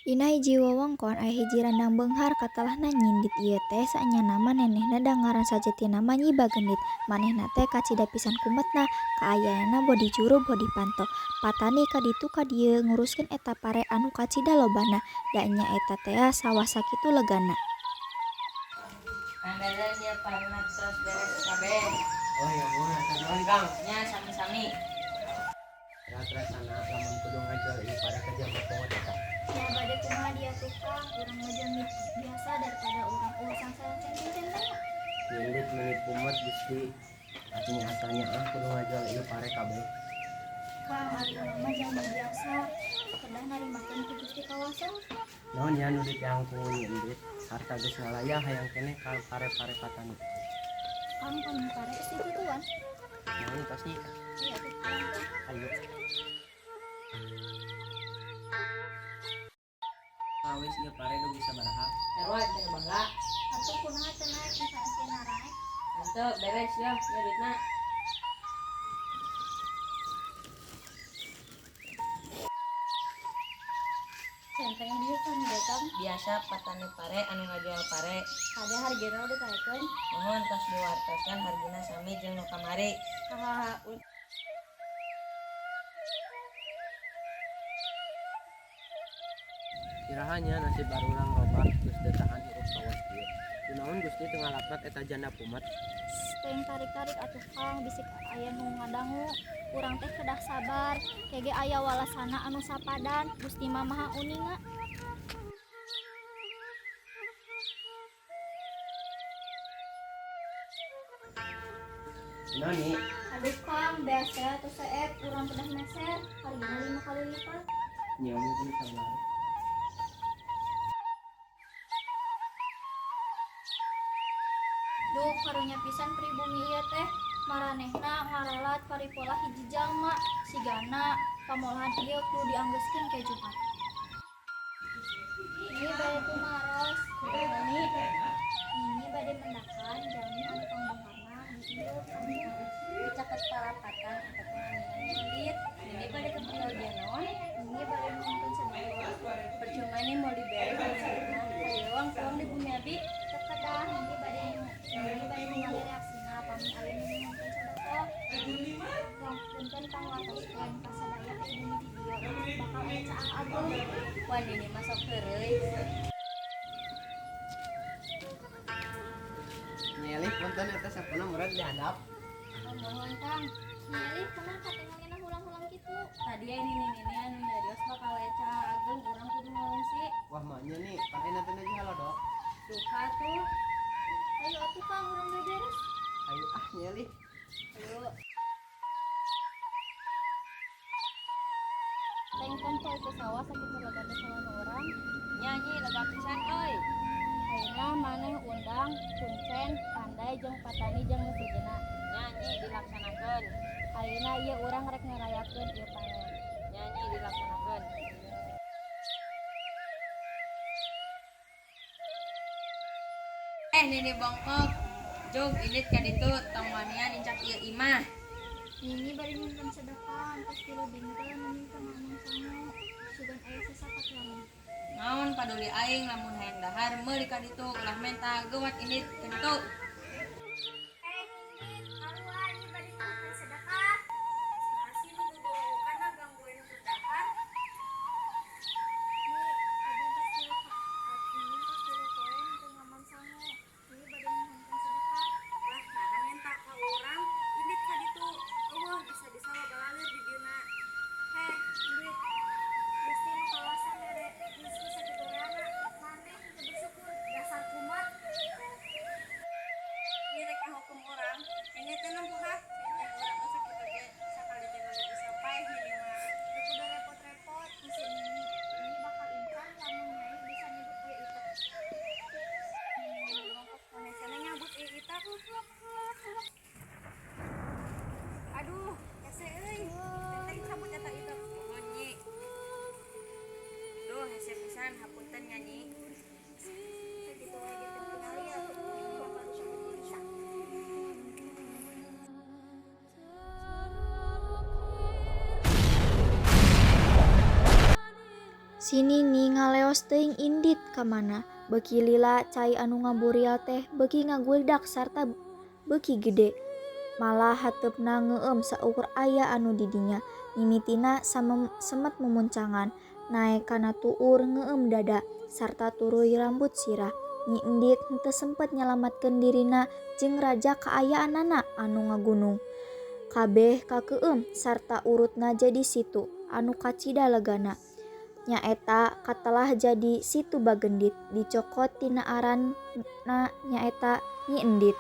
Dina hiji wewengkon aya hiji randang beunghar katalahna nyindit ieu teh saenyana manehna da ngaran sajetina mah Nyi Bagendit. Manehna teh kacida pisan kumetna, kaayanana bodi juru bodi panto. Patani ka ditu ka dieu nguruskeun eta pare anu kacida lobana. Da nya eta teh sawah sakitu legana. Andalan dia parna tos beres kabeh. Oh iya mun sanuan Kang. Nya sami-sami. Rasana lamun kudu ngajol ieu pada kerja berpot eta. Ya bade kumaha dia tukang urang mah biasa daripada urang urusan cen-cen teh. Nyindit menit pumet Gusti. Atunya asalnya kudu ngajol ieu pare kabeh. Kang ari urang mah jangan biasa. Kedah narimakeun ku Gusti kawasa. Naon nya nu diteang ku nyindit harta geus ngalaya hayang keneh ka pare-pare patani. Kang panu pare geus ditutuan. Naon tos nya? Aya tutuan teh. Ayo. Awis ieu pare dugi sabaraha? Terus cenah bangga. Atuh kunaha teh naik misalkeun naraek. Henteu beres ya duitna. Centeng dieu kan datang. Biasa patani pare anu ngajual pare. Kade hargana udah taekeun. Mohon tos diwartoskan hargina sami jeung nu kamari. Hahaha. Kirahanya nasib barurang robah geus teu tahan hirup kawas kieu. Kunaon Gusti teu ngalaknat eta janda pumet? Teng tarik-tarik atuh Kang bisik aya nu ngadangu. Urang teh kedah sabar. Kege aya walasana anu sapadan. Gusti mah Maha Uninga. Nani? Aduh Kang, biasa atuh seep urang kedah meser. Hargana 5 kali lipat. Nyamu pun sabar. Duh, karunya pisan pribumi ieu teh. Maranehna ngaralat paripola hiji jalma. Sigana pamolahan ieu kudu dianggeuskeun ke Jumat. Ini bade pumaros. Ini bade mendakan jalmi anu pangbeunghana di ieu kami. Dicaket palapatan ataupun anu nyindit. Ini bade kepengajian naon? Ini bade nuntun sedekah. Percuma ini mau diberi duitna. Hayu uang di bumi abi. Kekedah ini bade ningali reaksina pami alin nuntun sedekah. Wah, punten Kang wartoskeun kasadaya teh bumi di dieu bakal aya caang agung. Wan ini masuk heureuy. Nyelih punten eta sapana murag dihadap. Mohon Kang, nyalih kumaha katengangeuna hulang-hulang kitu. Tadi ini anu nyarios bakal aya caang agung urang kudu ngungsi. Wah manya nih, pan enak teh lagi halodo. Duka tuh. Ayo atuh Kang urang beberes. Ayo nyelih. Ayo. Teng konco itu sawah sakitu lega teh sawana urang. Nyanyi lega pisan euy. Ayeuna maneh undang kuncen, pandai jeung patani jeung nu sejeuna. Nyanyi dilaksanakeun. Ayeuna ieu urang rek ngarayakeun ieu panen. Nyanyi dilaksanakeun. Nini bongkok. Jog ilit ka ditu tong wanian incak ieu imah. Ini bari nuntun sedekah pas kilo dinten ini ka mamang sango. Sugan aya sasapat lamun. Naon paduli aing lamun hayang dahar meuli ka ditu ulah menta geuwat ilit kentu. Aduh, hese euy. Tenteng sabut eta itu. Mohon Nyi. Duh, hese pisan hapunten nya Nyi. Sakitu wae ge teh tingali atuh bapak rusak bisa. Nini ngaleos teuing indit ka mana. Beuki lila cai anu ngaburial teh beuki ngaguldak sarta beuki gede. Malah hateupna ngeueum saukur aya anu didinya. Mimitina semet memuncangan. Naek kana tuur ngeueum dada sarta turuy rambut sirah. Nyi Endit henteu sempet nyalamatkeun dirina jeung raja kaayaanana anu ngagunung. Kabeh kakeueum sarta urutna jadi situ anu kacida legana. Nyaeta katelah jadi situ Bagendit dicokot tina aranna nyaeta Nyi Endit.